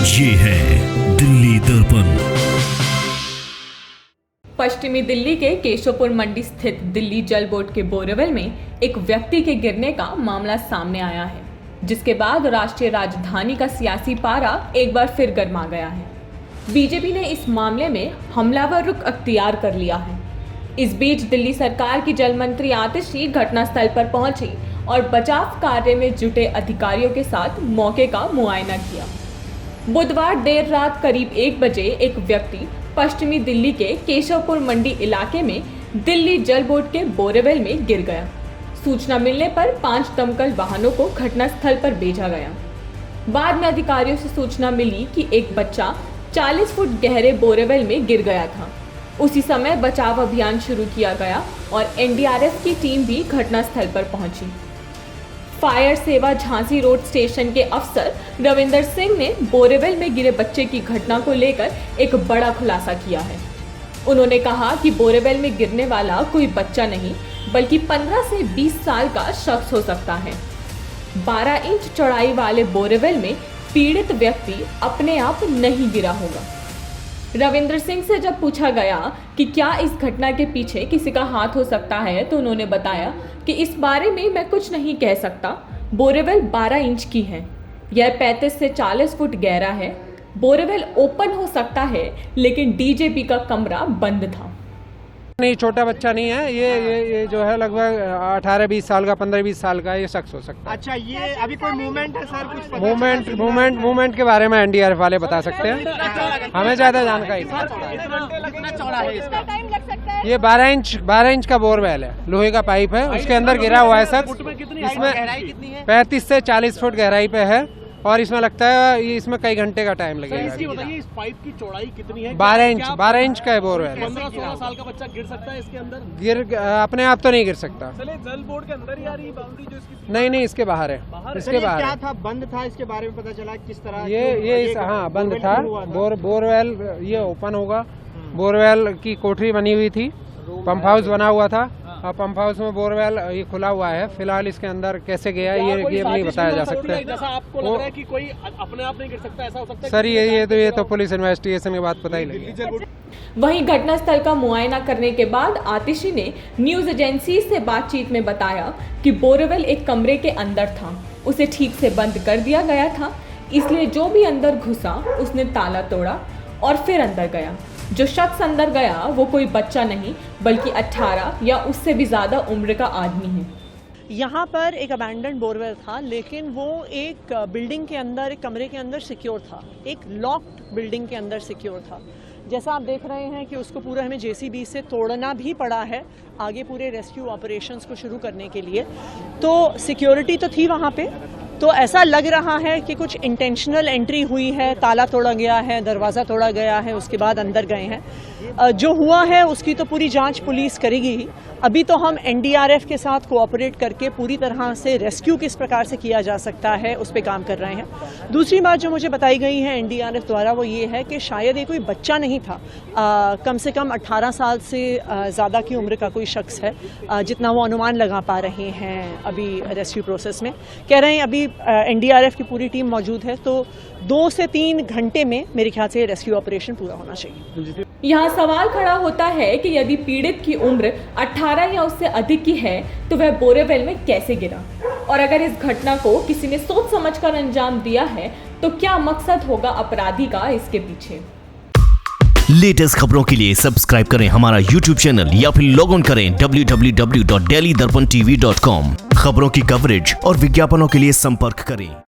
ये है दिल्ली दर्पण। पश्चिमी दिल्ली के केशवपुर मंडी स्थित दिल्ली जल बोर्ड के बोरेवल में एक व्यक्ति के गिरने का मामला सामने आया है, जिसके बाद राष्ट्रीय राजधानी का सियासी पारा एक बार फिर गर्मा गया है। बीजेपी ने इस मामले में हमलावर रुख अख्तियार कर लिया है। इस बीच दिल्ली सरकार की जल मंत्री आतिशी घटनास्थल पर पहुंची और बचाव कार्य में जुटे अधिकारियों के साथ मौके का मुआयना किया। बुधवार देर रात करीब 1 बजे एक व्यक्ति पश्चिमी दिल्ली के केशवपुर मंडी इलाके में दिल्ली जल बोर्ड के बोरेवल में गिर गया। सूचना मिलने पर 5 दमकल वाहनों को घटनास्थल पर भेजा गया। बाद में अधिकारियों से सूचना मिली कि एक बच्चा 40 फुट गहरे बोरेवल में गिर गया था। उसी समय बचाव अभियान शुरू किया गया और एनडीआरएफ की टीम भी घटनास्थल पर पहुंची। फायर सेवा झांसी रोड स्टेशन के अफसर रविंदर सिंह ने बोरेवल में गिरे बच्चे की घटना को लेकर एक बड़ा खुलासा किया है। उन्होंने कहा कि बोरेवल में गिरने वाला कोई बच्चा नहीं, बल्कि 15 से 20 साल का शख्स हो सकता है। 12 इंच चौड़ाई वाले बोरेवल में पीड़ित व्यक्ति अपने आप नहीं गिरा होगा। रविंद्र सिंह से जब पूछा गया कि क्या इस घटना के पीछे किसी का हाथ हो सकता है, तो उन्होंने बताया कि इस बारे में मैं कुछ नहीं कह सकता। बोरेवल 12 इंच की है, यह 35 से 40 फुट गहरा है। बोरेवल ओपन हो सकता है, लेकिन डीजेपी का कमरा बंद था। नहीं, छोटा बच्चा नहीं है ये जो है लगभग 18-20 साल का, 15-20 साल का ये शख्स हो सकता है। अच्छा, ये अभी कोई मूवमेंट है सर? कुछ मूवमेंट के बारे में एनडीआरएफ वाले बता सकते हैं, हमें ज्यादा जानकारी नहीं। कितना चौड़ा है इसका? ये 12 इंच का बोरवेल है, लोहे का पाइप है, उसके अंदर गिरा हुआ है शख्स। इसमें 35 से 40 फुट गहराई पे है और इसमें लगता है इसमें कई घंटे का टाइम लगेगा। इसकी बताइए, इस पाइप की चौड़ाई कितनी है? 12 इंच का है बोरवेल। 15-16 साल का बच्चा गिर सकता है इसके अंदर? अपने आप तो नहीं गिर सकता। चले जल बोर्ड के अंदर ही आ रही है बाउंड्री जो इसकी? नहीं, इसके बाहर है। इसके बाहर क्या था? बंद था? इसके बारे में पता चला किस तरह? हाँ, बंद था। बोरवेल ये ओपन होगा। बोरवेल की कोठरी बनी हुई थी, पंप हाउस बना हुआ था और पंप हाउस में बोरवेल ये खुला हुआ है। फिलहाल इसके अंदर कैसे गया ये नहीं बताया जा सकता है। जैसा आपको लग रहा है कि कोई अपने आप नहीं गिर सकता, ऐसा हो सकता है? सर ये तो पुलिस इन्वेस्टिगेशन के बाद पता ही लगेगा। वहीं घटनास्थल का मुआयना करने के बाद आतिशी ने न्यूज एजेंसी से बातचीत में बताया कि बोरेवल एक कमरे के अंदर था, उसे ठीक से बंद कर दिया गया था, इसलिए जो भी अंदर घुसा उसने ताला तोड़ा और फिर अंदर गया। जो शख्स अंदर गया वो कोई बच्चा नहीं, बल्कि 18 या उससे भी ज्यादा उम्र का आदमी है। यहाँ पर एक अबैंडन बोरवेल था, लेकिन वो एक बिल्डिंग के अंदर, एक कमरे के अंदर सिक्योर था, एक लॉक्ड बिल्डिंग के अंदर सिक्योर था। जैसा आप देख रहे हैं कि उसको पूरा हमें जेसीबी से तोड़ना भी पड़ा है आगे पूरे रेस्क्यू ऑपरेशंस को शुरू करने के लिए। तो सिक्योरिटी तो थी वहाँ पे, तो ऐसा लग रहा है कि कुछ इंटेंशनल एंट्री हुई है, ताला तोड़ा गया है, दरवाज़ा तोड़ा गया है, उसके बाद अंदर गए हैं। जो हुआ है उसकी तो पूरी जांच पुलिस करेगी ही। अभी तो हम एनडीआरएफ के साथ कोऑपरेट करके पूरी तरह से रेस्क्यू किस प्रकार से किया जा सकता है उस पर काम कर रहे हैं। दूसरी बात जो मुझे बताई गई है एनडीआरएफ द्वारा वो ये है कि शायद ये कोई बच्चा नहीं था, कम से कम 18 साल से ज़्यादा की उम्र का कोई शख्स है, जितना वो अनुमान लगा पा रहे हैं अभी रेस्क्यू प्रोसेस में। कह रहे हैं अभी एनडीआरएफ की पूरी टीम मौजूद है, तो 2 से 3 घंटे में मेरे ख्याल से रेस्क्यू ऑपरेशन पूरा होना चाहिए। यहाँ सवाल खड़ा होता है कि यदि पीड़ित की उम्र 18 या उससे अधिक की है तो वह बोरेवल में कैसे गिरा, और अगर इस घटना को किसी ने सोच समझकर अंजाम दिया है तो क्या मकसद होगा अपराधी का इसके पीछे। लेटेस्ट खबरों के लिए सब्सक्राइब करें हमारा YouTube चैनल या फिर लॉग ऑन करें www.delhidarpantv.com। खबरों की कवरेज और विज्ञापनों के लिए संपर्क करें।